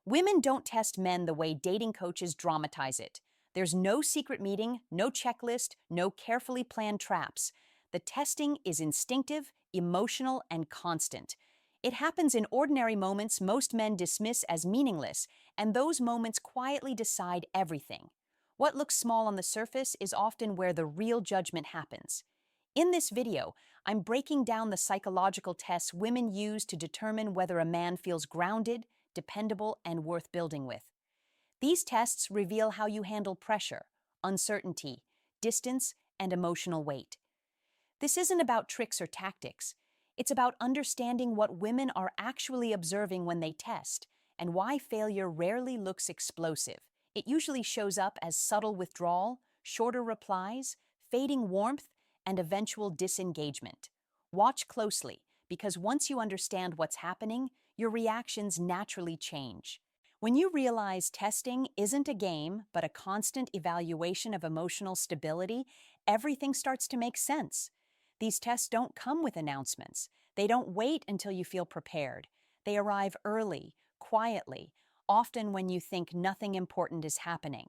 Women don't test men the way dating coaches dramatize it. There's no secret meeting, no checklist, no carefully planned traps. The testing is instinctive, emotional, and constant. It happens in ordinary moments most men dismiss as meaningless, and those moments quietly decide everything. What looks small on the surface is often where the real judgment happens. In this video, I'm breaking down the psychological tests women use to determine whether a man feels grounded, dependable, and worth building with. These tests reveal how you handle pressure, uncertainty, distance, and emotional weight. This isn't about tricks or tactics. It's about understanding what women are actually observing when they test, and why failure rarely looks explosive. It usually shows up as subtle withdrawal, shorter replies, fading warmth, and eventual disengagement. Watch closely, because once you understand what's happening, your reactions naturally change. When you realize testing isn't a game, but a constant evaluation of emotional stability, everything starts to make sense. These tests don't come with announcements. They don't wait until you feel prepared. They arrive early, quietly, often when you think nothing important is happening.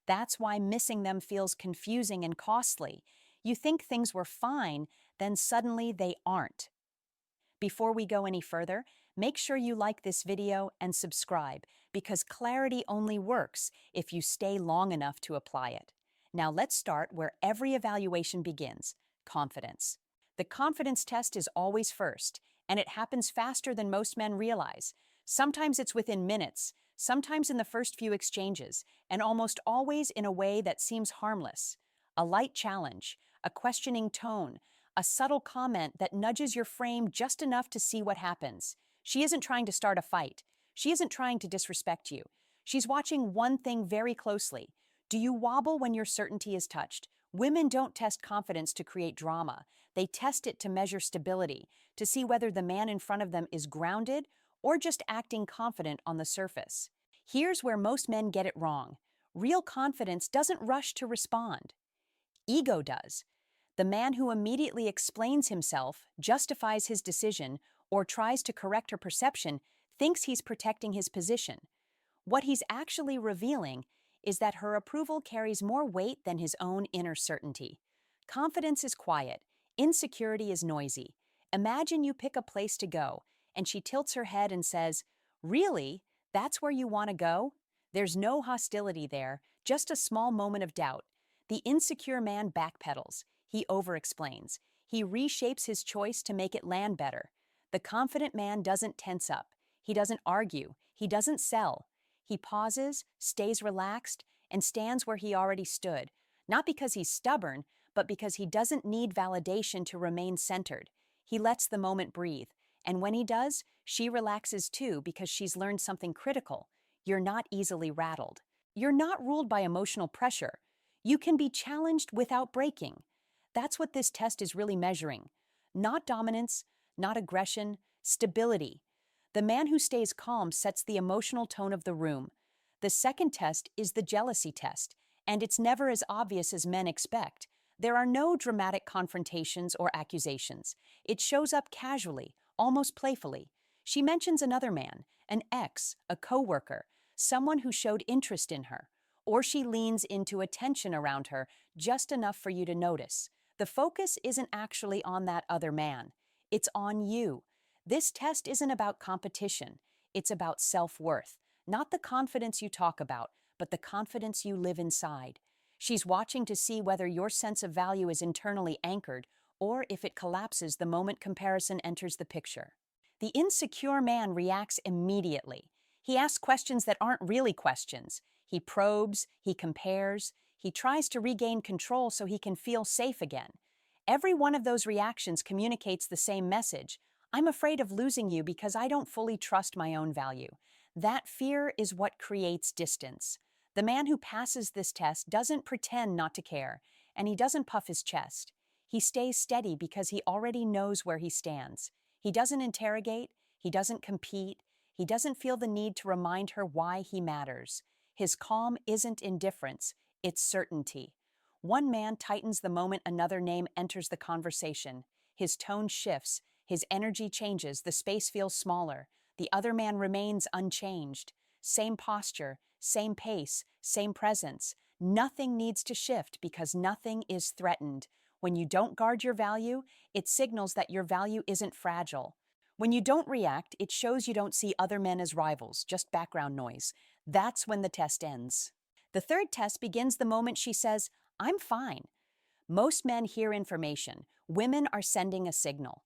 That's why missing them feels confusing and costly. You think things were fine, then suddenly they aren't. Before we go any further, make sure you like this video and subscribe, because clarity only works if you stay long enough to apply it. Now let's start where every evaluation begins: confidence. The confidence test is always first, and it happens faster than most men realize. Sometimes it's within minutes, sometimes in the first few exchanges, and almost always in a way that seems harmless. A light challenge, a questioning tone, a subtle comment that nudges your frame just enough to see what happens. She isn't trying to start a fight. She isn't trying to disrespect you. She's watching one thing very closely. Do you wobble when your certainty is touched? Women don't test confidence to create drama. They test it to measure stability, to see whether the man in front of them is grounded or just acting confident on the surface. Here's where most men get it wrong. Real confidence doesn't rush to respond. Ego does. The man who immediately explains himself, justifies his decision, or tries to correct her perception thinks he's protecting his position. What he's actually revealing is that her approval carries more weight than his own inner certainty. Confidence is quiet, insecurity is noisy. Imagine you pick a place to go, and she tilts her head and says, "Really? That's where you want to go?" There's no hostility there, just a small moment of doubt. The insecure man backpedals. He over-explains. He reshapes his choice to make it land better. The confident man doesn't tense up. He doesn't argue. He doesn't sell. He pauses, stays relaxed, and stands where he already stood, not because he's stubborn, but because he doesn't need validation to remain centered. He lets the moment breathe, and when he does, she relaxes too because she's learned something critical. You're not easily rattled. You're not ruled by emotional pressure. You can be challenged without breaking. That's what this test is really measuring. Not dominance, not aggression, stability. The man who stays calm sets the emotional tone of the room. The second test is the jealousy test, and it's never as obvious as men expect. There are no dramatic confrontations or accusations. It shows up casually, almost playfully. She mentions another man, an ex, a coworker, someone who showed interest in her, or she leans into attention around her just enough for you to notice. The focus isn't actually on that other man. It's on you. This test isn't about competition. It's about self-worth. Not the confidence you talk about, but the confidence you live inside. She's watching to see whether your sense of value is internally anchored, or if it collapses the moment comparison enters the picture. The insecure man reacts immediately. He asks questions that aren't really questions. He probes, he compares, he tries to regain control so he can feel safe again. Every one of those reactions communicates the same message: I'm afraid of losing you because I don't fully trust my own value. That fear is what creates distance. The man who passes this test doesn't pretend not to care, and he doesn't puff his chest. He stays steady because he already knows where he stands. He doesn't interrogate, he doesn't compete, he doesn't feel the need to remind her why he matters. His calm isn't indifference, it's certainty. One man tightens the moment another name enters the conversation. His tone shifts, his energy changes, the space feels smaller. The other man remains unchanged. same posture, same pace, same presence. Nothing needs to shift because nothing is threatened. When you don't guard your value, it signals that your value isn't fragile. When you don't react, it shows you don't see other men as rivals, just background noise. That's when the test ends. The third test begins the moment she says, "I'm fine." Most men hear information. Women are sending a signal.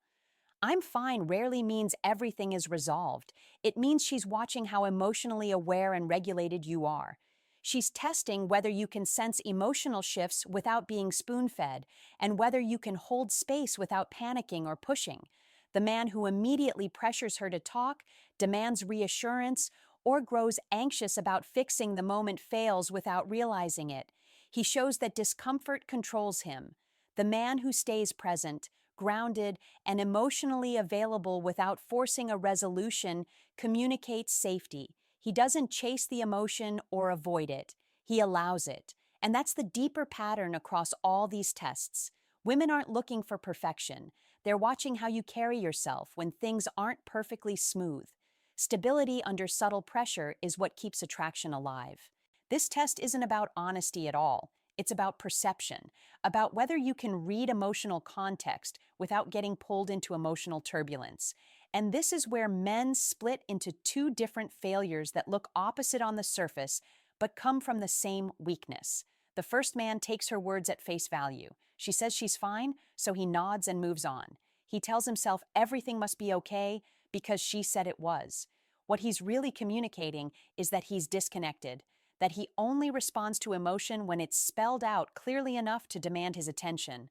"I'm fine" rarely means everything is resolved. It means she's watching how emotionally aware and regulated you are. She's testing whether you can sense emotional shifts without being spoon-fed, and whether you can hold space without panicking or pushing. The man who immediately pressures her to talk, demands reassurance, or grows anxious about fixing the moment fails without realizing it. He shows that discomfort controls him. The man who stays present, grounded, and emotionally available without forcing a resolution communicates safety. He doesn't chase the emotion or avoid it. He allows it. And that's the deeper pattern across all these tests. Women aren't looking for perfection. They're watching how you carry yourself when things aren't perfectly smooth. Stability under subtle pressure is what keeps attraction alive. This test isn't about honesty at all. It's about perception, about whether you can read emotional context without getting pulled into emotional turbulence. And this is where men split into two different failures that look opposite on the surface, but come from the same weakness. The first man takes her words at face value. She says she's fine, so he nods and moves on. He tells himself everything must be okay because she said it was. What he's really communicating is that he's disconnected, that he only responds to emotion when it's spelled out clearly enough to demand his attention.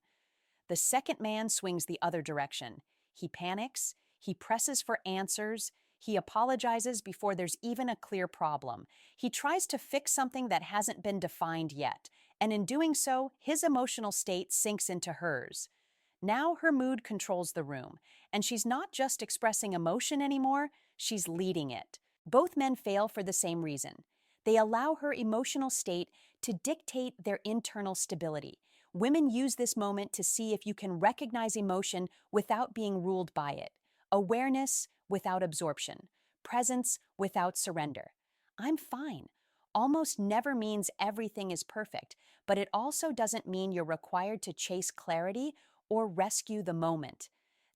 The second man swings the other direction. He panics, he presses for answers, he apologizes before there's even a clear problem. He tries to fix something that hasn't been defined yet, and in doing so, his emotional state sinks into hers. Now her mood controls the room, and she's not just expressing emotion anymore, she's leading it. Both men fail for the same reason. They allow her emotional state to dictate their internal stability. Women use this moment to see if you can recognize emotion without being ruled by it. Awareness without absorption. Presence without surrender. "I'm fine" almost never means everything is perfect, but it also doesn't mean you're required to chase clarity or rescue the moment.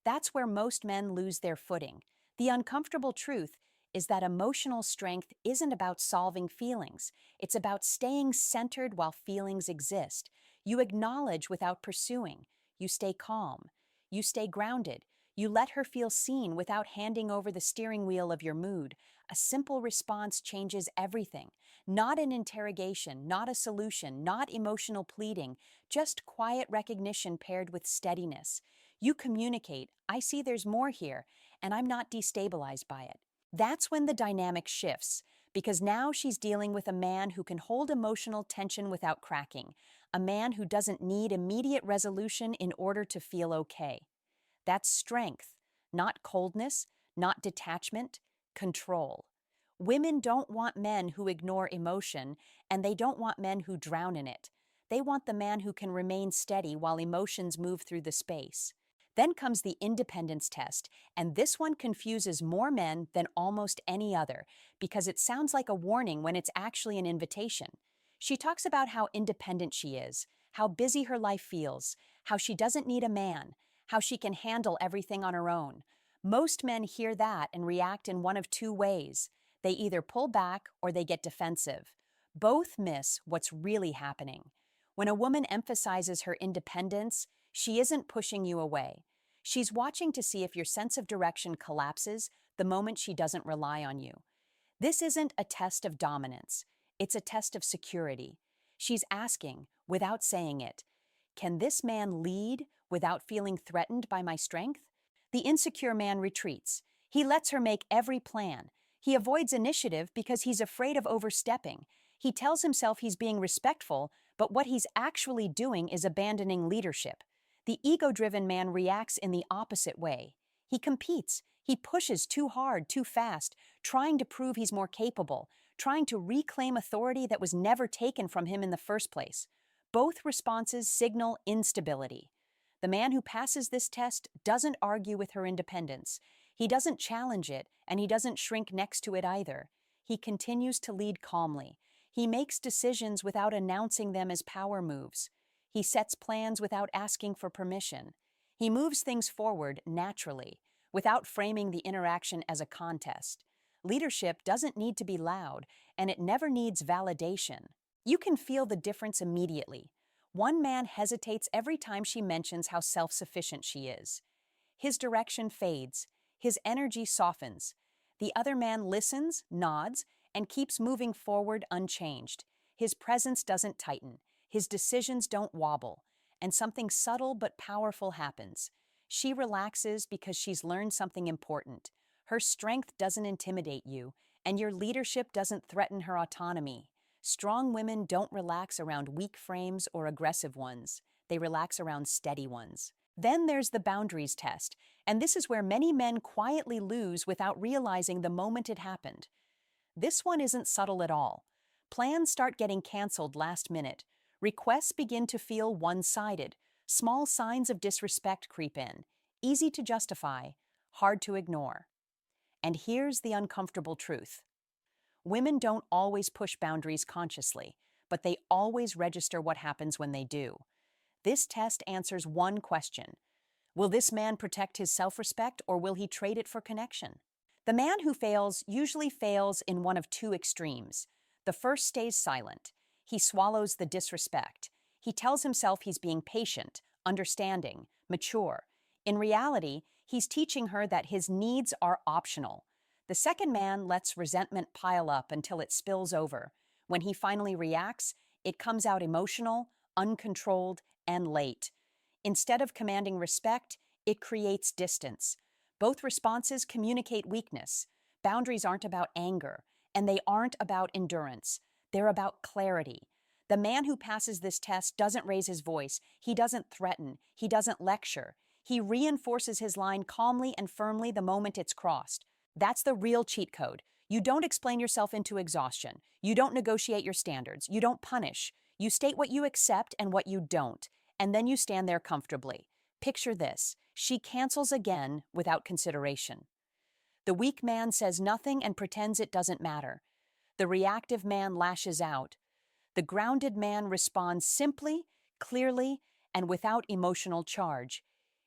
That's where most men lose their footing. The uncomfortable truth is that emotional strength isn't about solving feelings. It's about staying centered while feelings exist. You acknowledge without pursuing. You stay calm. You stay grounded. You let her feel seen without handing over the steering wheel of your mood. A simple response changes everything. Not an interrogation, not a solution, not emotional pleading, just quiet recognition paired with steadiness. You communicate, "I see there's more here, and I'm not destabilized by it." That's when the dynamic shifts, because now she's dealing with a man who can hold emotional tension without cracking, a man who doesn't need immediate resolution in order to feel okay. That's strength, not coldness, not detachment, control. Women don't want men who ignore emotion, and they don't want men who drown in it. They want the man who can remain steady while emotions move through the space. Then comes the independence test, and this one confuses more men than almost any other because it sounds like a warning when it's actually an invitation. She talks about how independent she is, how busy her life feels, how she doesn't need a man, how she can handle everything on her own. Most men hear that and react in one of two ways. They either pull back or they get defensive. Both miss what's really happening. When a woman emphasizes her independence, she isn't pushing you away. She's watching to see if your sense of direction collapses the moment she doesn't rely on you. This isn't a test of dominance. It's a test of security. She's asking, without saying it, "Can this man lead without feeling threatened by my strength?" The insecure man retreats. He lets her make every plan. He avoids initiative because he's afraid of overstepping. He tells himself he's being respectful, but what he's actually doing is abandoning leadership. The ego-driven man reacts in the opposite way. He competes. He pushes too hard, too fast, trying to prove he's more capable, trying to reclaim authority that was never taken from him in the first place. Both responses signal instability. The man who passes this test doesn't argue with her independence. He doesn't challenge it, and he doesn't shrink next to it either. He continues to lead calmly. He makes decisions without announcing them as power moves. He sets plans without asking for permission. He moves things forward naturally, without framing the interaction as a contest. Leadership doesn't need to be loud, and it never needs validation. You can feel the difference immediately. One man hesitates every time she mentions how self-sufficient she is. His direction fades. His energy softens. The other man listens, nods, and keeps moving forward unchanged. His presence doesn't tighten. His decisions don't wobble. And something subtle but powerful happens. She relaxes because she's learned something important. Her strength doesn't intimidate you, and your leadership doesn't threaten her autonomy. Strong women don't relax around weak frames or aggressive ones. They relax around steady ones. Then there's the boundaries test, and this is where many men quietly lose without realizing the moment it happened. This one isn't subtle at all. Plans start getting canceled last minute. Requests begin to feel one-sided. Small signs of disrespect creep in. Easy to justify, hard to ignore. And here's the uncomfortable truth. Women don't always push boundaries consciously, but they always register what happens when they do. This test answers one question. Will this man protect his self-respect, or will he trade it for connection? The man who fails usually fails in one of two extremes. The first stays silent. He swallows the disrespect. He tells himself he's being patient, understanding, mature. In reality, he's teaching her that his needs are optional. The second man lets resentment pile up until it spills over. When he finally reacts, it comes out emotional, uncontrolled, and late. Instead of commanding respect, it creates distance. Both responses communicate weakness. Boundaries aren't about anger, and they aren't about endurance. They're about clarity. The man who passes this test doesn't raise his voice. He doesn't threaten. He doesn't lecture. He reinforces his line calmly and firmly the moment it's crossed. That's the real cheat code. You don't explain yourself into exhaustion. You don't negotiate your standards. You don't punish. You state what you accept and what you don't, and then you stand there comfortably. Picture this. She cancels again without consideration. The weak man says nothing and pretends it doesn't matter. The reactive man lashes out. The grounded man responds simply, clearly, and without emotional charge.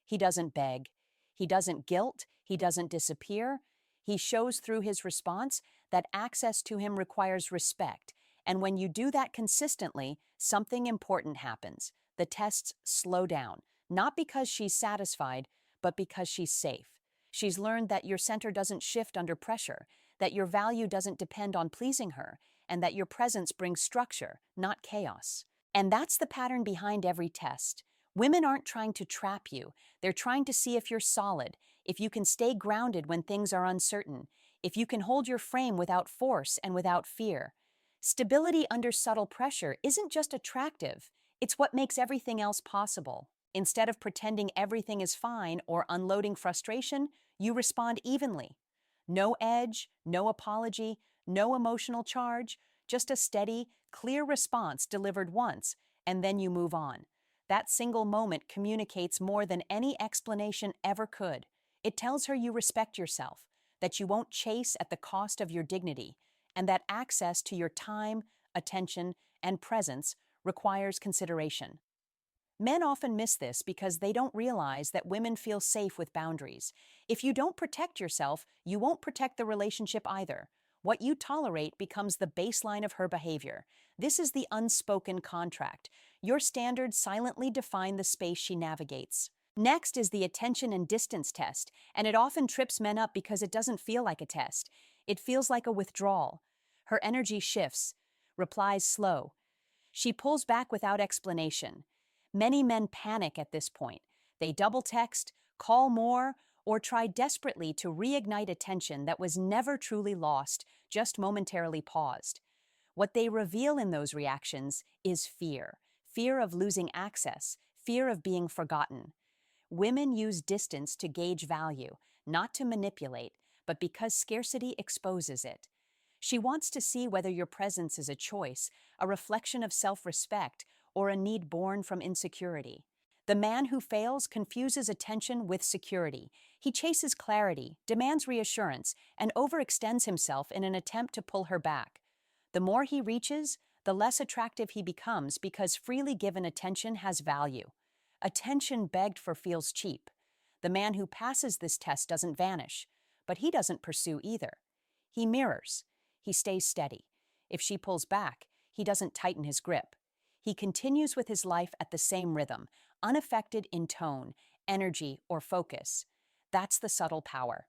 He doesn't beg. He doesn't guilt. He doesn't disappear. He shows through his response that access to him requires respect. And when you do that consistently, something important happens. The tests slow down, not because she's satisfied, but because she's safe. She's learned that your center doesn't shift under pressure, that your value doesn't depend on pleasing her, and that your presence brings structure, not chaos. And that's the pattern behind every test. Women aren't trying to trap you. They're trying to see if you're solid, if you can stay grounded when things are uncertain, if you can hold your frame without force and without fear. Stability under subtle pressure isn't just attractive, it's what makes everything else possible. Instead of pretending everything is fine or unloading frustration, you respond evenly. No edge, no apology, no emotional charge, just a steady, clear response delivered once, and then you move on. That single moment communicates more than any explanation ever could. It tells her you respect yourself, that you won't chase at the cost of your dignity, and that access to your time, attention, and presence requires consideration. Men often miss this because they don't realize that women feel safe with boundaries. If you don't protect yourself, you won't protect the relationship either. What you tolerate becomes the baseline of her behavior. This is the unspoken contract. Your standards silently define the space she navigates. Next is the attention and distance test, and it often trips men up because it doesn't feel like a test. It feels like a withdrawal. Her energy shifts, replies slow. She pulls back without explanation. Many men panic at this point. They double text, call more, or try desperately to reignite attention that was never truly lost, just momentarily paused. What they reveal in those reactions is fear. Fear of losing access, fear of being forgotten. Women use distance to gauge value, not to manipulate, but because scarcity exposes it. She wants to see whether your presence is a choice, a reflection of self-respect, or a need born from insecurity. The man who fails confuses attention with security. He chases clarity, demands reassurance, and overextends himself in an attempt to pull her back. The more he reaches, the less attractive he becomes because freely given attention has value. Attention begged for feels cheap. The man who passes this test doesn't vanish, but he doesn't pursue either. He mirrors. He stays steady. If she pulls back, he doesn't tighten his grip. He continues with his life at the same rhythm, unaffected in tone, energy, or focus. That's the subtle power.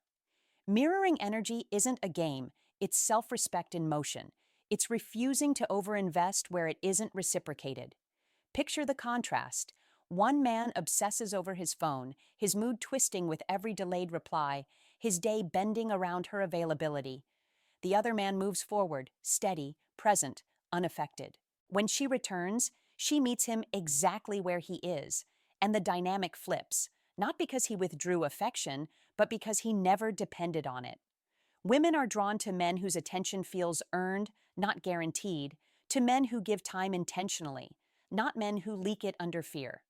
Mirroring energy isn't a game, it's self-respect in motion. It's refusing to overinvest where it isn't reciprocated. Picture the contrast. One man obsesses over his phone, his mood twisting with every delayed reply, his day bending around her availability. The other man moves forward, steady, present, unaffected. When she returns, she meets him exactly where he is, and the dynamic flips, not because he withdrew affection, but because he never depended on it. Women are drawn to men whose attention feels earned, not guaranteed, to men who give time intentionally, not men who leak it under fear.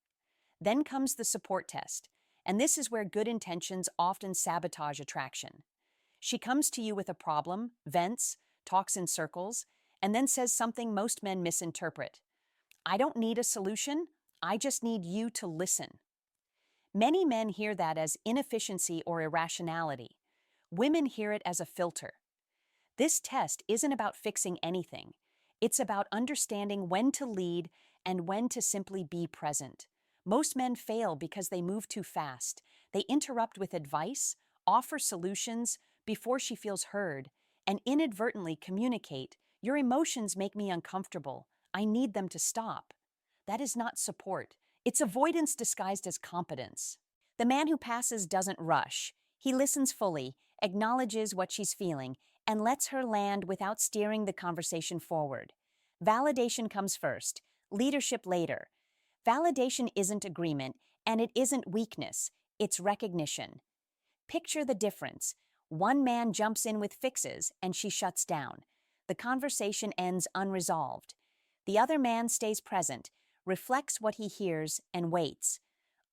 Then comes the support test, and this is where good intentions often sabotage attraction. She comes to you with a problem, vents, talks in circles, and then says something most men misinterpret. I don't need a solution, I just need you to listen. Many men hear that as inefficiency or irrationality. Women hear it as a filter. This test isn't about fixing anything. It's about understanding when to lead and when to simply be present. Most men fail because they move too fast. They interrupt with advice, offer solutions before she feels heard, and inadvertently communicate, "Your emotions make me uncomfortable. I need them to stop." That is not support. It's avoidance disguised as competence. The man who passes doesn't rush. He listens fully, acknowledges what she's feeling, and lets her land without steering the conversation forward. Validation comes first, leadership later. Validation isn't agreement, and it isn't weakness, it's recognition. Picture the difference. One man jumps in with fixes, and she shuts down. The conversation ends unresolved. The other man stays present, reflects what he hears, and waits.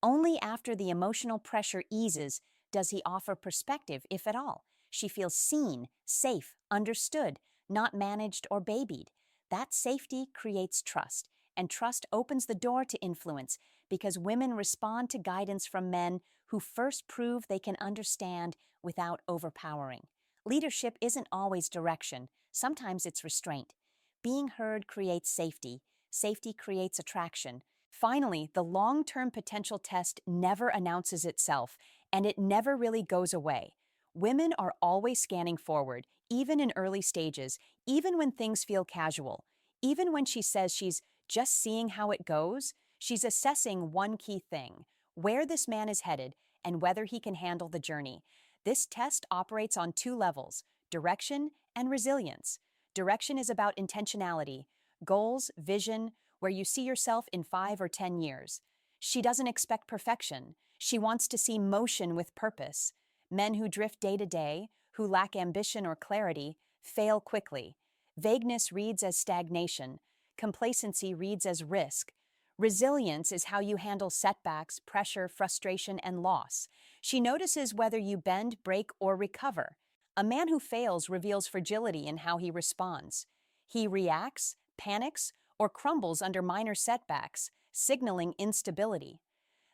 Only after the emotional pressure eases does he offer perspective, if at all. She feels seen, safe, understood, not managed or babied. That safety creates trust, and trust opens the door to influence because women respond to guidance from men who first prove they can understand without overpowering. Leadership isn't always direction, sometimes it's restraint. Being heard creates safety. Safety creates attraction. Finally, the long-term potential test never announces itself, and it never really goes away. Women are always scanning forward, even in early stages, even when things feel casual. Even when she says she's just seeing how it goes, she's assessing one key thing: where this man is headed and whether he can handle the journey. This test operates on two levels: direction and resilience. Direction is about intentionality, goals, vision, where you see yourself in 5 or 10 years. She doesn't expect perfection. She wants to see motion with purpose. Men who drift day to day, who lack ambition or clarity, fail quickly. Vagueness reads as stagnation. Complacency reads as risk. Resilience is how you handle setbacks, pressure, frustration, and loss. She notices whether you bend, break, or recover. A man who fails reveals fragility in how he responds. He reacts, panics, or crumbles under minor setbacks, signaling instability.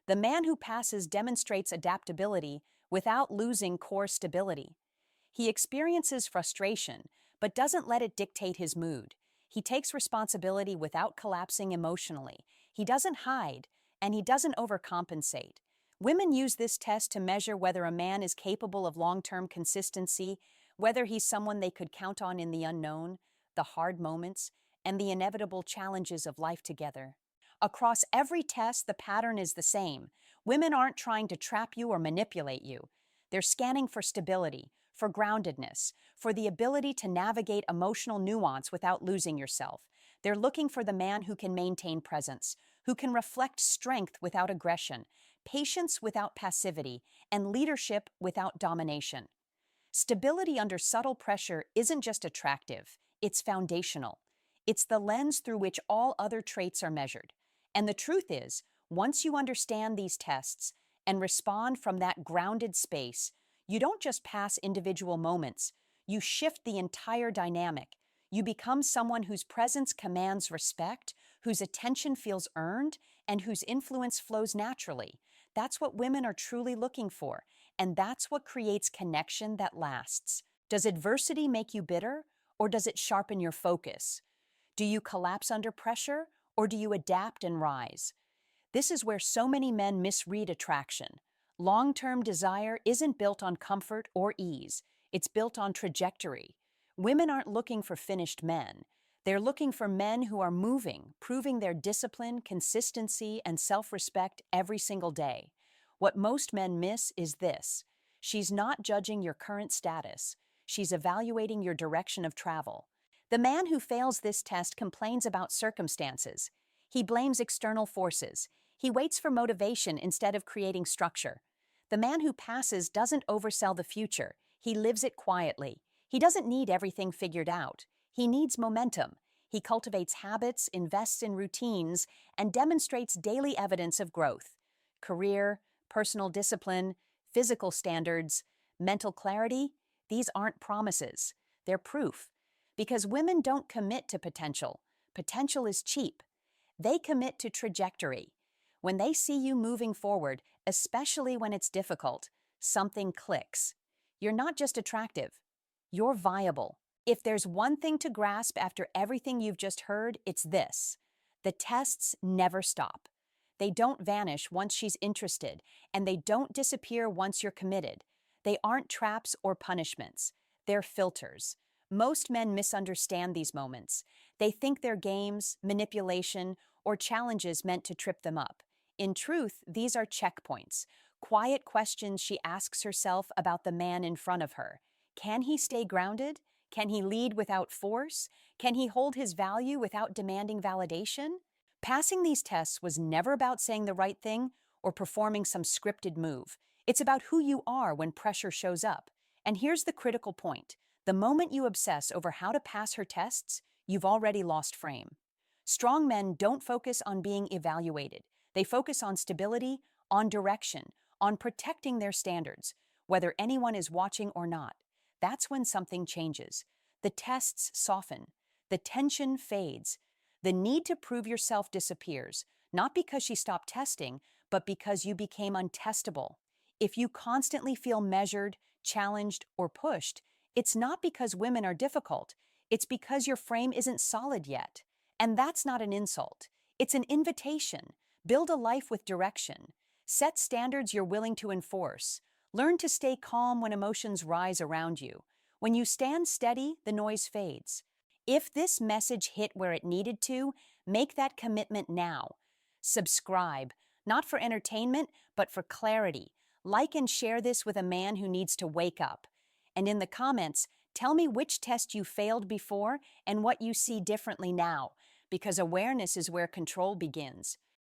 The man who passes demonstrates adaptability without losing core stability. He experiences frustration, but doesn't let it dictate his mood. He takes responsibility without collapsing emotionally. He doesn't hide, and he doesn't overcompensate. Women use this test to measure whether a man is capable of long-term consistency, whether he's someone they could count on in the unknown, the hard moments, and the inevitable challenges of life together. Across every test, the pattern is the same. Women aren't trying to trap you or manipulate you. They're scanning for stability, for groundedness, for the ability to navigate emotional nuance without losing yourself. They're looking for the man who can maintain presence, who can reflect strength without aggression, patience without passivity, and leadership without domination. Stability under subtle pressure isn't just attractive, it's foundational. It's the lens through which all other traits are measured. And the truth is, Once you understand these tests and respond from that grounded space, you don't just pass individual moments, you shift the entire dynamic. You become someone whose presence commands respect, whose attention feels earned, and whose influence flows naturally. That's what women are truly looking for, and that's what creates connection that lasts. Does adversity make you bitter, or does it sharpen your focus? Do you collapse under pressure, or do you adapt and rise? This is where so many men misread attraction. Long-term desire isn't built on comfort or ease, it's built on trajectory. Women aren't looking for finished men. They're looking for men who are moving, proving their discipline, consistency, and self-respect every single day. What most men miss is this: she's not judging your current status, she's evaluating your direction of travel. The man who fails this test complains about circumstances. He blames external forces. He waits for motivation instead of creating structure. The man who passes doesn't oversell the future. He lives it quietly. He doesn't need everything figured out. He needs momentum. He cultivates habits, invests in routines, and demonstrates daily evidence of growth. Career, personal discipline, physical standards, mental clarity, these aren't promises. They're proof. Because women don't commit to potential. Potential is cheap. They commit to trajectory. When they see you moving forward, especially when it's difficult, something clicks. You're not just attractive, you're viable. If there's one thing to grasp after everything you've just heard, it's this: the tests never stop. They don't vanish once she's interested, and they don't disappear once you're committed. They aren't traps or punishments, they're filters. Most men misunderstand these moments. They think they're games, manipulation, or challenges meant to trip them up. In truth, these are checkpoints, quiet questions she asks herself about the man in front of her. Can he stay grounded? Can he lead without force? Can he hold his value without demanding validation? Passing these tests was never about saying the right thing or performing some scripted move. It's about who you are when pressure shows up. And here's the critical point: the moment you obsess over how to pass her tests, you've already lost frame. Strong men don't focus on being evaluated. They focus on stability, on direction, on protecting their standards, whether anyone is watching or not. That's when something changes. The tests soften. The tension fades. The need to prove yourself disappears, not because she stopped testing, but because you became untestable. If you constantly feel measured, challenged, or pushed, it's not because women are difficult. It's because your frame isn't solid yet. And that's not an insult. It's an invitation. Build a life with direction. Set standards you're willing to enforce. Learn to stay calm when emotions rise around you. When you stand steady, the noise fades. If this message hit where it needed to, make that commitment now. Subscribe, not for entertainment, but for clarity. Like and share this with a man who needs to wake up. And in the comments, tell me which test you failed before and what you see differently now, because awareness is where control begins.